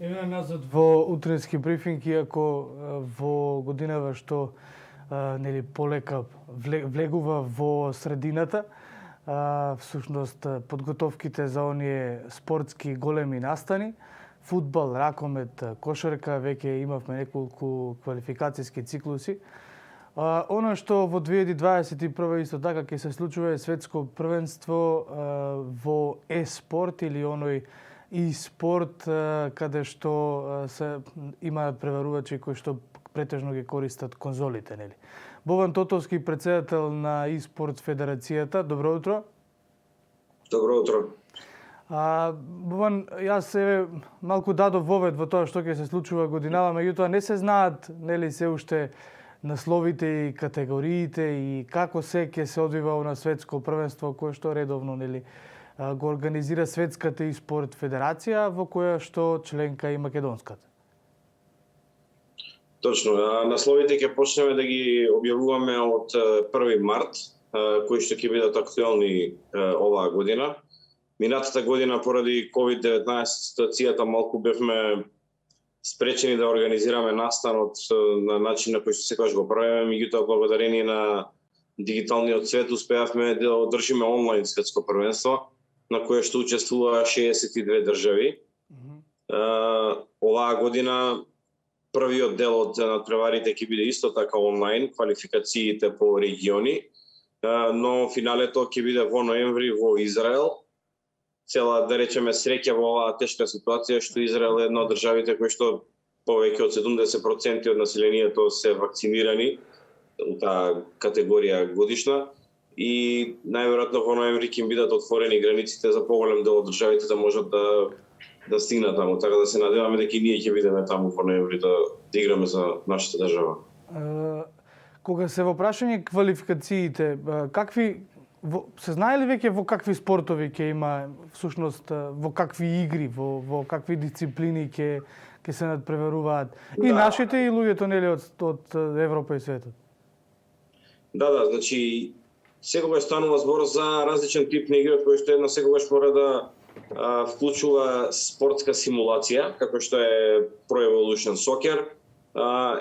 Еве назад во утрински брифинг, иако во годинава што нели полека влегува во средината, всушност подготовките за оние спортски големи настани, фудбал, ракомет, кошарка, веќе имавме неколку квалификацијски циклуси. Оно што во 2021 исто така ќе се случува е светско првенство во спорт или оној и спорт каде што има преварувачи кои што претежно ги користат конзолите, нели. Бован Тотовски, претседател на спорт федерацијата. Добро утро. Добро утро. Бован, јас малку дадов вовед во тоа што ќе се случува годинава, меѓутоа не се знаат, нели, се уште насловите и категориите и како се ќе се одвива на светско првенство кое што редовно, нели, го организира Светската и спорт федерација, во која што членка и македонската. Точно, насловите ќе почнеме да ги објавуваме од 1 март, кои што ќе бидат актуелни оваа година. Минатата година поради COVID-19 ситуацијата малку бевме спречени да организираме настанот на начин на кој што секогаш го правиме, меѓутоа благодарение на дигиталниот свет успеавме да одржиме онлайн светско првенство, на кое што учествува 62 држави. Оваа година првиот дел од надпреварите ќе биде исто така онлайн, квалификациите по региони, но финалето ќе биде во ноември во Израел. Цела, да речеме, среќа во оваа тешка ситуација што Израел е една од државите кои што повеќе од 70% од населението се вакцинирани у таа категорија годишна. И најверојатно во ноември ќе бидат отворени границите за поголем дел од државите да можат да стигнат таму, така да се надеваме дека и ние ќе бидеме таму во ноември да играме за нашата држава. Кога се во прашање квалификациите, се знае ли веќе во какви спортови ќе има, всушност во какви игри, во какви дисциплини ќе се надпреваруваат и нашите и луѓето, нели, од Европа и светот? Да, значи секогаш станува збор за различен тип на игра, кој што една секогаш мора да вклучува спортска симулација, како што е Pro Evolution Soccer.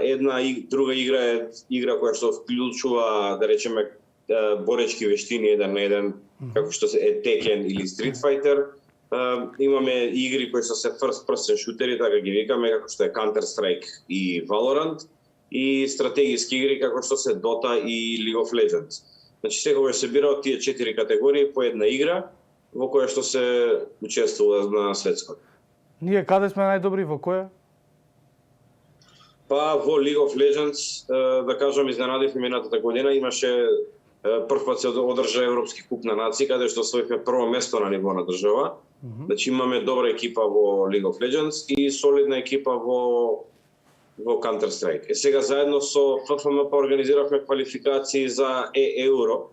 Една друга игра е игра која што вклучува, да речеме, боречки вештини еден на еден, како што е Tekken или Street Fighter. Имаме игри кои што се first person шутери, така ги викаме, како што е Counter Strike и Valorant, и стратегиски игри како што се Dota и League of Legends. Значи секогаш се бира од тие 4 категории по една игра во која што се учествува на светско. Ние каде сме најдобри, во која? Па во League of Legends, да кажам, изненадивме минатата година, имаше прв пат се одржа Европски куп на нации, каде што освоивме прво место на ниво на држава. Значи имаме добра екипа во League of Legends и солидна екипа во Counter Strike. Сега заедно со ФФМ организиравме квалификации за Евро.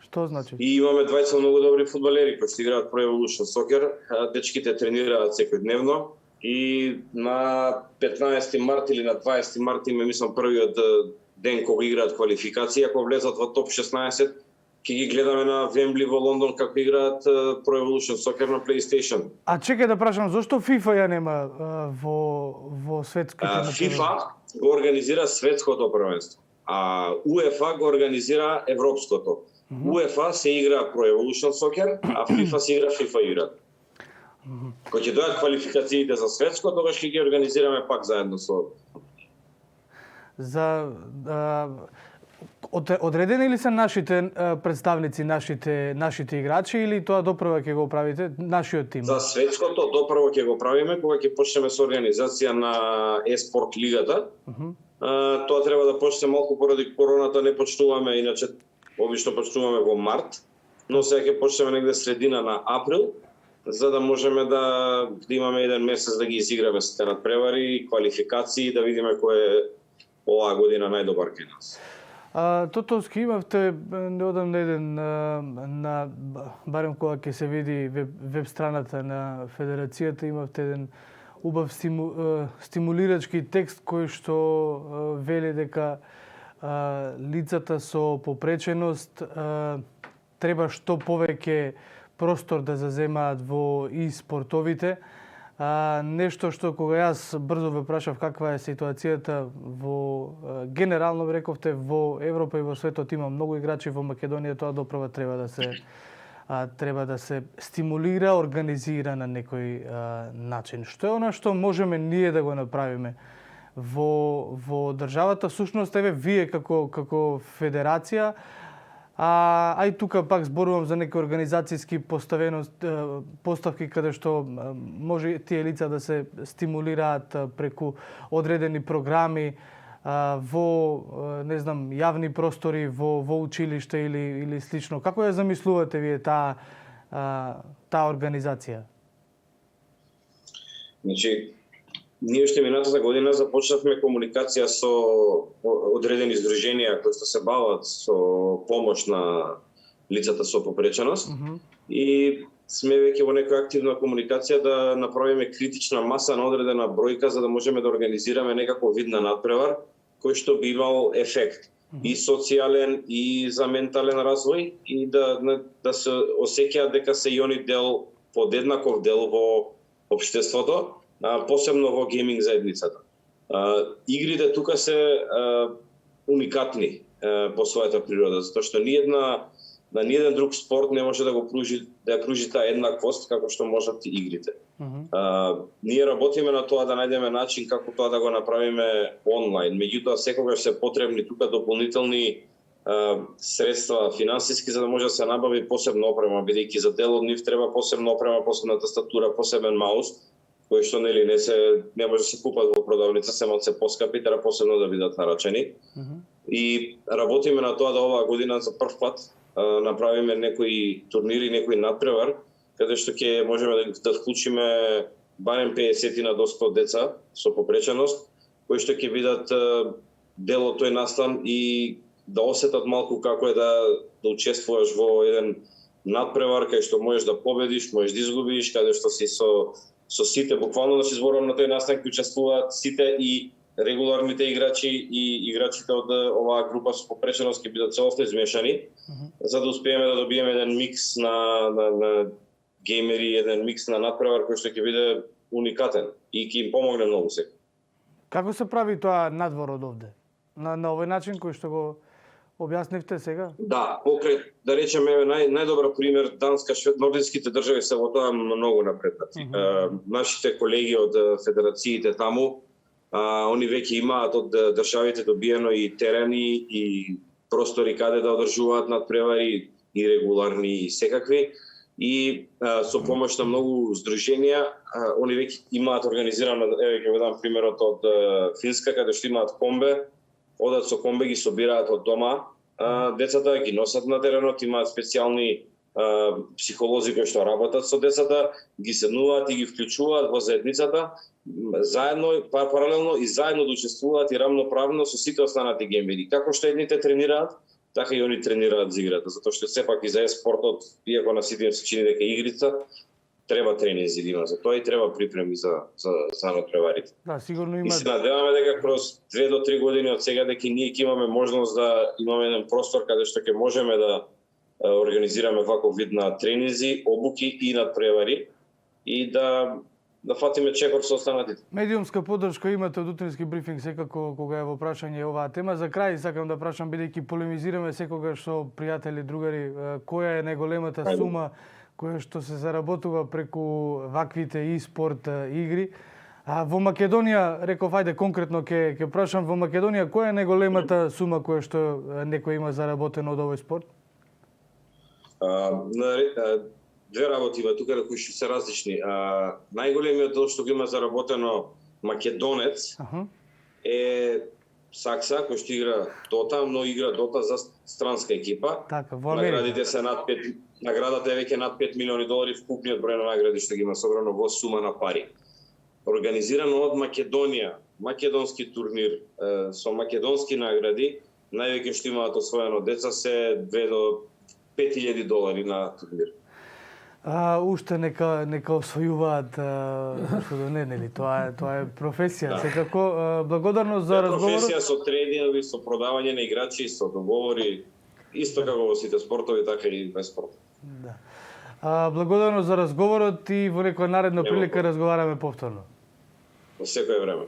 Што значи? И имаме двајца многу добри фудбалери кои што играат Pro Evolution Soccer. Дечките тренираат секојдневно и на 15 март или на 20 март има, мислам, првиот ден кога играат квалификација, кога влезат во топ 16, ќе ги гледаме на Вембли во Лондон како играат Pro Evolution Soccer на PlayStation. А чекај да прашам, зошто FIFA ја нема во светските? FIFA го организира светското првенство, а UEFA го организира европското. UEFA се игра Pro Evolution Soccer, а FIFA се игра FIFA игра. Кога ќе дојдат квалификациите за светско, тогаш ќе ги организираме пак заедно со одредени ли се нашите представници, нашите играчи, или тоа допрва ќе го правите, нашиот тим? За светското допрво ќе го правиме кога ќе почнеме со организација на спорт лигата. Тоа треба да почне малку поради короната, не почнуваме, иначе обично почнуваме во март, но сега ќе почнеме негде средина на април, за да можеме да имаме еден месец да ги изиграме сите надпревари, квалификации, да видиме кој е оваа година најдобар кај нас. Тотовски, имавте неодамна еден на барем кога ќе се види веб страната на федерацијата, имавте еден убав стимулирачки текст кој што вели дека лицата со попреченост треба што повеќе простор да заземаат во и спортовите, Нешто што кога јас брзо ве прашав каква е ситуацијата во генерално ви рековте во Европа и во светот има многу играчи, во Македонија тоа доправа треба да се стимулира, организира на некој начин. Што е она што можеме ние да го направиме во државата? Всушност еве вие како федерација, а и тука пак зборувам за некои организацијски поставки каде што може тие лица да се стимулираат преку одредени програми во не знам јавни простори, во училиште или слично. Како ја замислувате вие таа организација? Значи, ние уште минатата година започнавме комуникација со одредени здруженија кои што се бават со помош на лицата со попреченост и сме веќе во некоја активна комуникација да направиме критична маса на одредена бројка за да можеме да организираме некаков вид на надпревар кој што би имал ефект и социјален и за ментален развој и да се осеќаат дека се и они дел, подеднаков дел во општеството, посебно во гейминг заедницата. Игрите тука се уникатни по својата природа, затоа што на ниеден друг спорт не може да го кружи таа еднаквост како што можат и игрите. Ние работиме на тоа да најдеме начин како тоа да го направиме онлайн. Меѓутоа секогаш се потребни тука дополнителни средства финансиски за да може да се набави посебна опрема, бидејќи за дел од нив треба посебна опрема, посебна тастатура, посебен маус, кои што не може да се купат во продавница, се поскапи, треба посебно да бидат нарачени. И работиме на тоа да оваа година за прв пат направиме некои турнири, некој надпревар, каде што ќе можеме да вклучиме барем 50 до 100 деца со попреченост, кои што ќе бидат дел од тој настан и да осетат малку како е да учествуваш во еден надпревар кај што можеш да победиш, можеш да изгубиш, каде што си со сите, буквално да се зборувам на тој настан ќе учествуваат сите и регуларните играчи и играчите од оваа група со попреченост ќе бидат целосно измешани, за да успееме да добиеме еден микс на геймери, еден микс на надпревар кој што ќе биде уникатен и ќе им помогне многу се. Како се прави тоа надвор од овде? На овој начин кој што го објаснивте сега? Да, покрај, да речеме, најдобар пример, Данска, нординските држави се во тоа многу напреднати. Нашите колеги од федерациите таму, они веќе имаат од државите добиено и терени и простори каде да одржуваат надпревари и регуларни и секакви. И со помош на многу здруженија, они веќе имаат организирано, еве ќе ви дам примерот од Финска, каде што имаат комбе, одат со комбе, ги собираат од дома децата, ги носат на теренот, имаат специјални психолози кои што работат со децата, ги седнуваат и ги вклучуваат во заедницата, заедно, паралелно и заедно да учествуваат и рамноправно со сите останати геймери. Како што едните тренираат, така и они тренираат за играта, затоа што сепак и за спортот, иако на сите се чини дека игрица, треба тренинзи да има за тоа и треба припреми за надпреварите. Да, сигурно има. И се надеваме дека кроз 2 до 3 години од сега дека ние ќе имаме можност да имаме еден простор каде што ќе можеме да организираме ваков вид на тренинзи, обуки и надпревари и да фатиме чекор со останатите. Медиумска поддршка имате од утрински брифинг секако кога е во прашање оваа тема. За крај сакам да прашам, бидејќи полемизираме секогаш со пријатели, другари, која е најголемата сума која што се заработува преку ваквите и спорт игри. Во Македонија, реков, ајде конкретно ќе прашам, во Македонија која е најголемата сума која што некој има заработено од овој спорт? Две работи има тука кои што се различни. Најголемиот дел што го има заработено македонец е Сакса, кој што игра Дота, но игра Дота за странска екипа. Така, во Америка. Наградите се наградата е веќе над $5 милиони вкупниот број на награди што ги има собрано во сума на пари. Организирано од Македонија, македонски турнир со македонски награди, највеќе што имаат освоено деца се $2 до $5,000 на турнир. Уште нека освојуваат, што да нели, тоа е професија. Да. Секако, благодарност за разговорот. Професија со тренингови, со продавање на играчи, со договори, исто како во сите спортови, така и без спорт. Да. Благодарно за разговорот и во некоја наредна Нема прилика проблем. разговараме повторно. Во секое време.